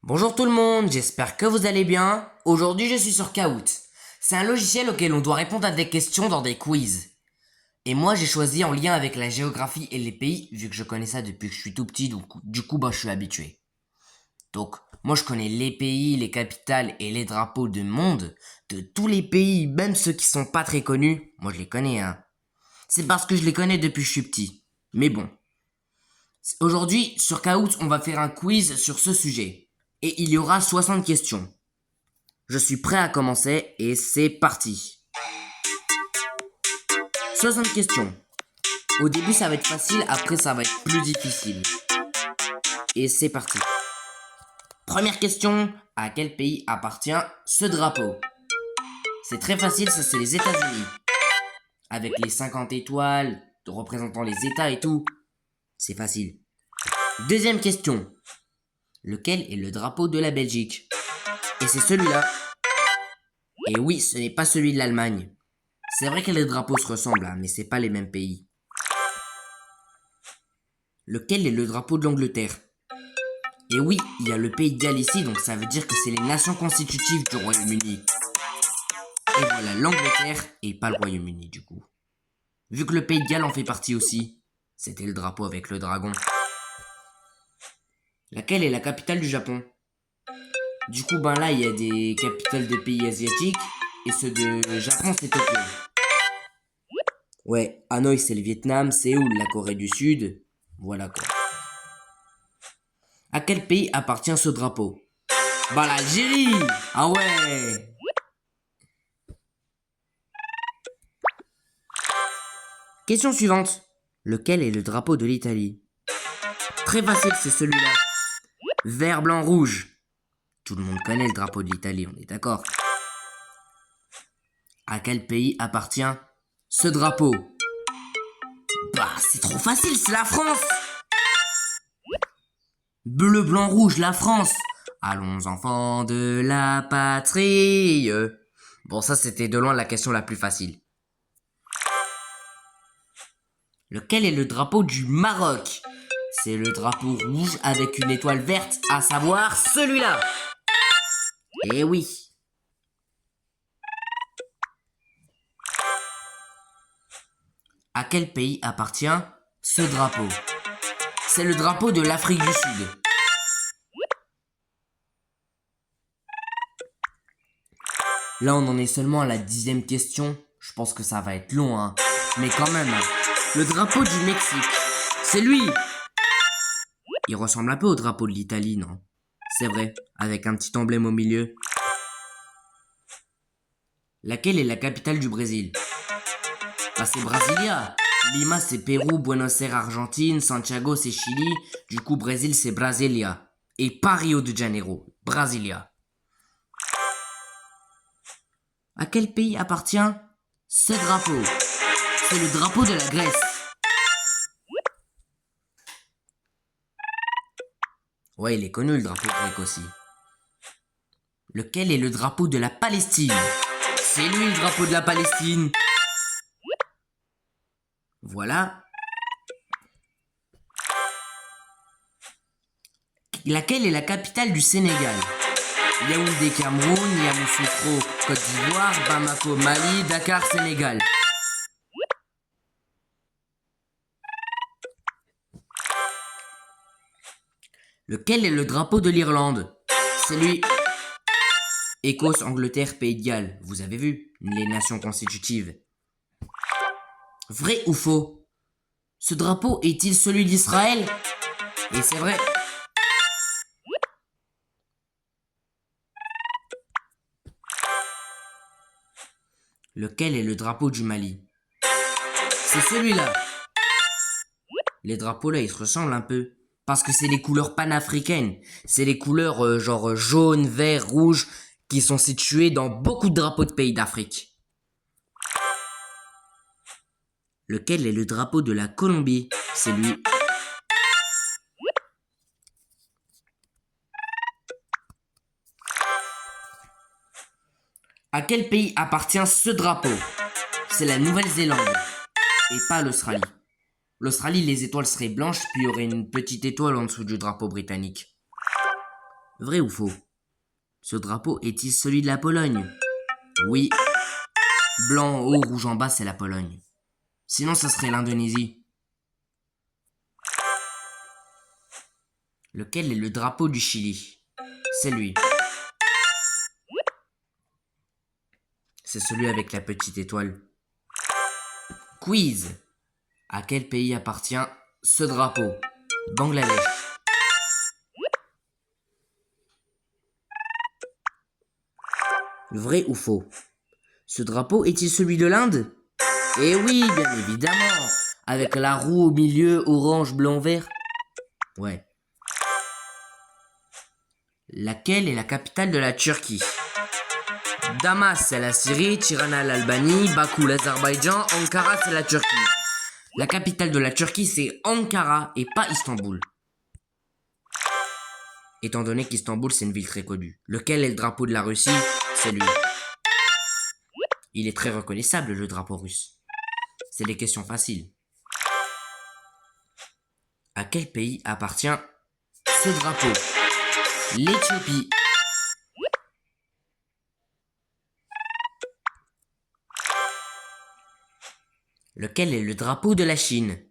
Bonjour tout le monde, j'espère que vous allez bien. Aujourd'hui je suis sur Kahoot. C'est un logiciel auquel on doit répondre à des questions dans des quiz. Et moi j'ai choisi en lien avec la géographie et les pays, vu que je connais ça depuis que je suis tout petit, donc du coup je suis habitué. Donc moi je connais les pays, les capitales et les drapeaux du monde, de tous les pays, même ceux qui sont pas très connus, moi je les connais hein. C'est parce que je les connais depuis que je suis petit. Mais bon. Aujourd'hui sur Kahoot on va faire un quiz sur ce sujet. Et il y aura 60 questions. Je suis prêt à commencer et c'est parti. 60 questions. Au début ça va être facile, après ça va être plus difficile. Et c'est parti. Première question, à quel pays appartient ce drapeau? C'est très facile, ça c'est les États-Unis. Avec les 50 étoiles représentant les États et tout. C'est facile. Deuxième question. Lequel est le drapeau de la Belgique? Et c'est celui-là. Et oui, ce n'est pas celui de l'Allemagne. C'est vrai que les drapeaux se ressemblent, hein, mais c'est pas les mêmes pays. Lequel est le drapeau de l'Angleterre? Et oui, il y a le pays de Galles ici, donc ça veut dire que c'est les nations constitutives du Royaume-Uni. Et voilà, l'Angleterre et pas le Royaume-Uni du coup. Vu que le pays de Galles en fait partie aussi, c'était le drapeau avec le dragon. Laquelle est la capitale du Japon? Du coup, là, il y a des capitales de pays asiatiques, et ceux de Japon, c'est Tokyo. Ouais, Hanoï, c'est le Vietnam, Séoul, la Corée du Sud. Voilà quoi. À quel pays appartient ce drapeau? L'Algérie! Ah ouais! Question suivante. Lequel est le drapeau de l'Italie? Très facile, c'est celui-là. Vert, blanc, rouge. Tout le monde connaît le drapeau de l'Italie, on est d'accord? À quel pays appartient ce drapeau? C'est trop facile, c'est la France! Bleu, blanc, rouge, la France! Allons enfants de la patrie! Bon, ça c'était de loin la question la plus facile. Lequel est le drapeau du Maroc? C'est le drapeau rouge avec une étoile verte, à savoir celui-là! Eh oui! À quel pays appartient ce drapeau? C'est le drapeau de l'Afrique du Sud. Là, on en est seulement à la 10e question. Je pense que ça va être long, hein. Mais quand même, le drapeau du Mexique, c'est lui! Il ressemble un peu au drapeau de l'Italie, non? C'est vrai, avec un petit emblème au milieu. Laquelle est la capitale du Brésil? C'est Brasilia. Lima, c'est Pérou, Buenos Aires, Argentine, Santiago, c'est Chili. Du coup, Brésil, c'est Brasilia. Et pas Rio de Janeiro, Brasilia. À quel pays appartient ce drapeau? C'est le drapeau de la Grèce. Ouais, il est connu le drapeau grec aussi. Lequel est le drapeau de la Palestine? C'est lui le drapeau de la Palestine. Voilà. Laquelle est la capitale du Sénégal? Yaoundé, Cameroun, Yamoussoukro, Côte d'Ivoire, Bamako, Mali, Dakar, Sénégal. Lequel est le drapeau de l'Irlande? C'est lui. Écosse, Angleterre, Pays de Galles. Vous avez vu, les nations constitutives. Vrai ou faux? Ce drapeau est-il celui d'Israël? Et c'est vrai. Lequel est le drapeau du Mali? C'est celui-là. Les drapeaux là, ils se ressemblent un peu. Parce que c'est les couleurs panafricaines. C'est les couleurs genre jaune, vert, rouge, qui sont situées dans beaucoup de drapeaux de pays d'Afrique. Lequel est le drapeau de la Colombie? C'est lui. À quel pays appartient ce drapeau? C'est la Nouvelle-Zélande et pas l'Australie. L'Australie, les étoiles seraient blanches, puis il y aurait une petite étoile en dessous du drapeau britannique. Vrai ou faux? Ce drapeau est-il celui de la Pologne? Oui. Blanc en haut, rouge en bas, c'est la Pologne. Sinon, ça serait l'Indonésie. Lequel est le drapeau du Chili? C'est lui. C'est celui avec la petite étoile. Quiz. À quel pays appartient ce drapeau? Bangladesh. Vrai ou faux? Ce drapeau est-il celui de l'Inde? Eh oui, bien évidemment. Avec la roue au milieu, orange, blanc, vert. Ouais. Laquelle est la capitale de la Turquie? Damas, c'est la Syrie, Tirana, l'Albanie, Bakou, l'Azerbaïdjan, Ankara, c'est la Turquie. La capitale de la Turquie, c'est Ankara et pas Istanbul. Étant donné qu'Istanbul, c'est une ville très connue. Lequel est le drapeau de la Russie? C'est lui. Il est très reconnaissable, le drapeau russe. C'est des questions faciles. À quel pays appartient ce drapeau? L'Éthiopie. Lequel est le drapeau de la Chine?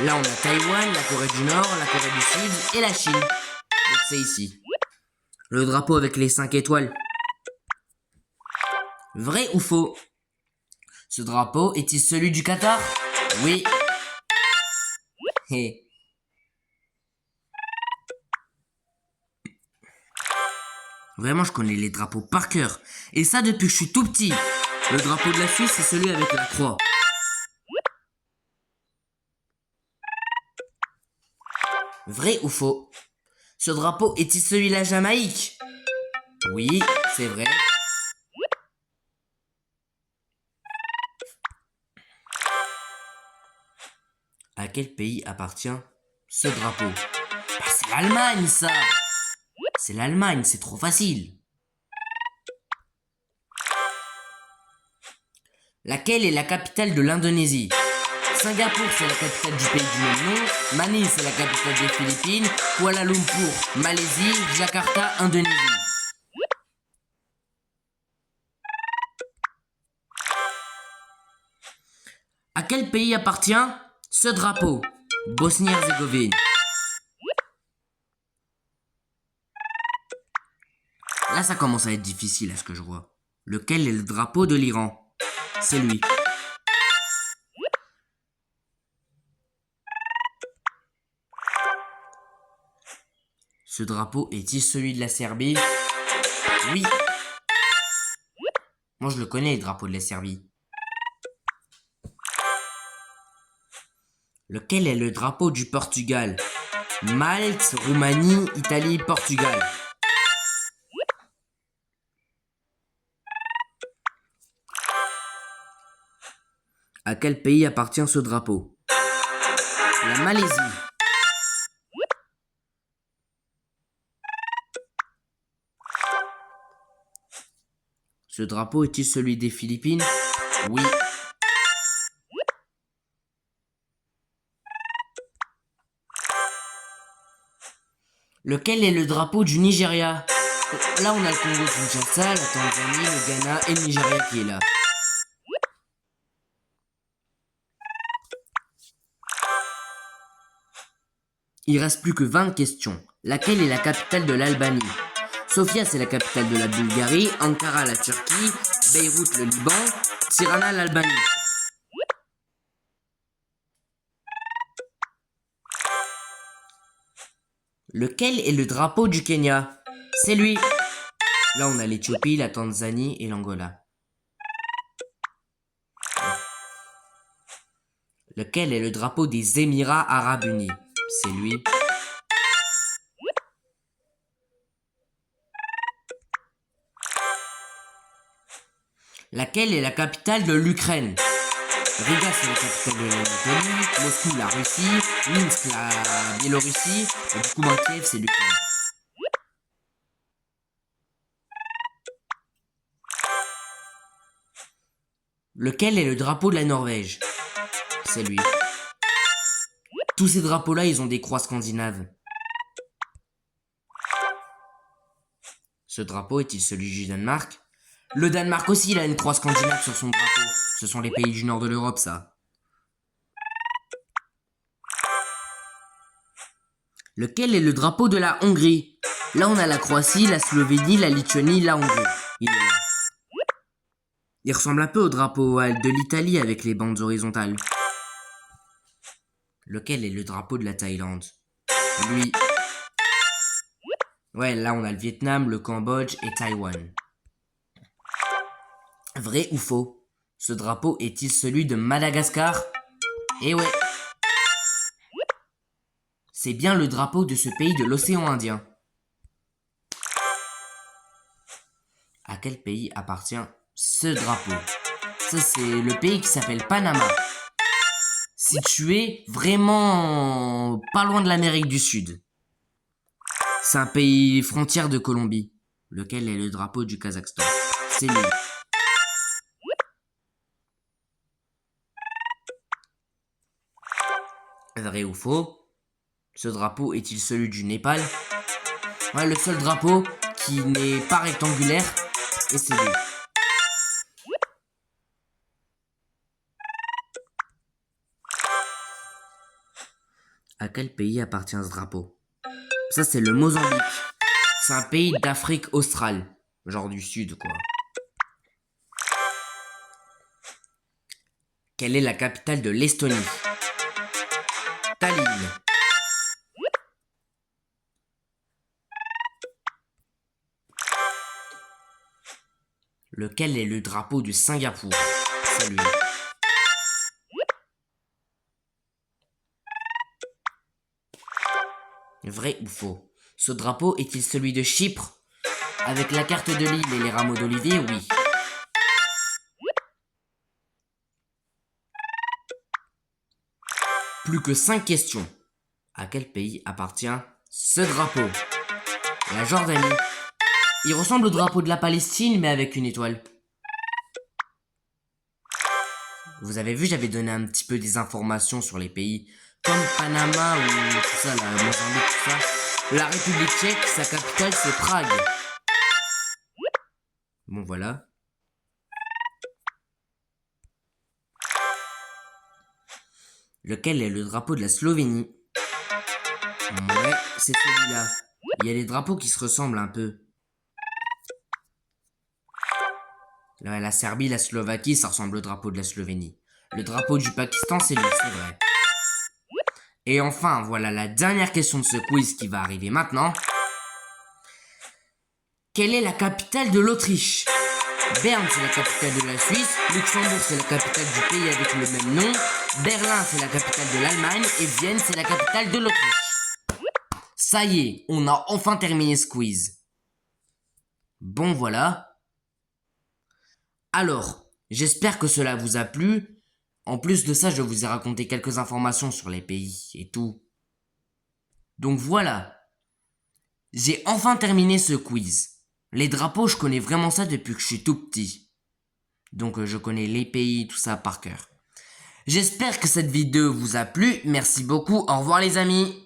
Là, on a Taïwan, la Corée du Nord, la Corée du Sud et la Chine. Donc c'est ici. Le drapeau avec les 5 étoiles. Vrai ou faux? Ce drapeau est-il celui du Qatar? Oui. Hé. Vraiment, je connais les drapeaux par cœur. Et ça depuis que je suis tout petit. Le drapeau de la Suisse, c'est celui avec la croix. Vrai ou faux? Ce drapeau est-il celui de la Jamaïque? Oui, c'est vrai. À quel pays appartient ce drapeau? Bah, c'est l'Allemagne, ça! C'est l'Allemagne, c'est trop facile. Laquelle est la capitale de l'Indonésie? Singapour, c'est la capitale du pays du même nom. Manille, c'est la capitale des Philippines. Kuala Lumpur, Malaisie. Jakarta, Indonésie. À quel pays appartient ce drapeau? Bosnie-Herzégovine. Là, ça commence à être difficile à ce que je vois. Lequel est le drapeau de l'Iran? C'est lui. Ce drapeau est-il celui de la Serbie? Oui. Moi, je le connais, le drapeau de la Serbie. Lequel est le drapeau du Portugal? Malte, Roumanie, Italie, Portugal. À quel pays appartient ce drapeau? La Malaisie. Ce drapeau est-il celui des Philippines? Oui. Lequel est le drapeau du Nigeria? Là, on a le Congo-Kinshasa, la Tanzanie, le Ghana et le Nigeria qui est là. Il reste plus que 20 questions. Laquelle est la capitale de l'Albanie? Sofia, c'est la capitale de la Bulgarie, Ankara, la Turquie, Beyrouth, le Liban, Tirana, l'Albanie. Lequel est le drapeau du Kenya? C'est lui. Là, on a l'Éthiopie, la Tanzanie et l'Angola. Lequel est le drapeau des Émirats Arabes Unis? C'est lui. Laquelle est la capitale de l'Ukraine? Riga, c'est la capitale de l'Anatolie, Moscou, la Russie, Minsk, la Biélorussie, et du coup, Kiev, c'est l'Ukraine. Lequel est le drapeau de la Norvège? C'est lui. Tous ces drapeaux-là, ils ont des croix scandinaves. Ce drapeau est-il celui du Danemark? Le Danemark aussi, il a une croix scandinave sur son drapeau. Ce sont les pays du nord de l'Europe, ça. Lequel est le drapeau de la Hongrie? Là, on a la Croatie, la Slovénie, la Lituanie, la Hongrie. Il est là. Il ressemble un peu au drapeau de l'Italie avec les bandes horizontales. Lequel est le drapeau de la Thaïlande? Lui. Ouais, là, on a le Vietnam, le Cambodge et Taïwan. Vrai ou faux? Ce drapeau est-il celui de Madagascar? Eh ouais. C'est bien le drapeau de ce pays de l'océan Indien. À quel pays appartient ce drapeau? Ça, c'est le pays qui s'appelle Panama. Situé vraiment pas loin de l'Amérique du Sud. C'est un pays frontière de Colombie. Lequel est le drapeau du Kazakhstan? C'est lui. Vrai ou faux? Ce drapeau est-il celui du Népal? Ouais, le seul drapeau qui n'est pas rectangulaire, et c'est lui. À quel pays appartient ce drapeau? Ça, c'est le Mozambique. C'est un pays d'Afrique australe. Genre du sud, quoi. Quelle est la capitale de l'Estonie? Tallinn. Lequel est le drapeau du Singapour? C'est lui. Vrai ou faux? Ce drapeau est-il celui de Chypre? Avec la carte de l'île et les rameaux d'olivier, oui. Plus que 5 questions. À quel pays appartient ce drapeau? La Jordanie. Il ressemble au drapeau de la Palestine, mais avec une étoile. Vous avez vu, j'avais donné un petit peu des informations sur les pays comme Panama ou tout ça, la Mozambique, tout ça. La République tchèque, sa capitale, c'est Prague. Bon, voilà. Lequel est le drapeau de la Slovénie? Ouais, c'est celui-là. Il y a les drapeaux qui se ressemblent un peu. La Serbie, la Slovaquie, ça ressemble au drapeau de la Slovénie. Le drapeau du Pakistan, c'est lui, c'est vrai. Et enfin, voilà la dernière question de ce quiz qui va arriver maintenant. Quelle est la capitale de l'Autriche? Berne, c'est la capitale de la Suisse. Luxembourg, c'est la capitale du pays avec le même nom. Berlin, c'est la capitale de l'Allemagne. Et Vienne, c'est la capitale de l'Autriche. Ça y est, on a enfin terminé ce quiz. Bon, voilà. Alors, j'espère que cela vous a plu. En plus de ça, je vous ai raconté quelques informations sur les pays et tout. Donc voilà. J'ai enfin terminé ce quiz. Les drapeaux, je connais vraiment ça depuis que je suis tout petit. Donc je connais les pays, tout ça par cœur. J'espère que cette vidéo vous a plu. Merci beaucoup. Au revoir les amis.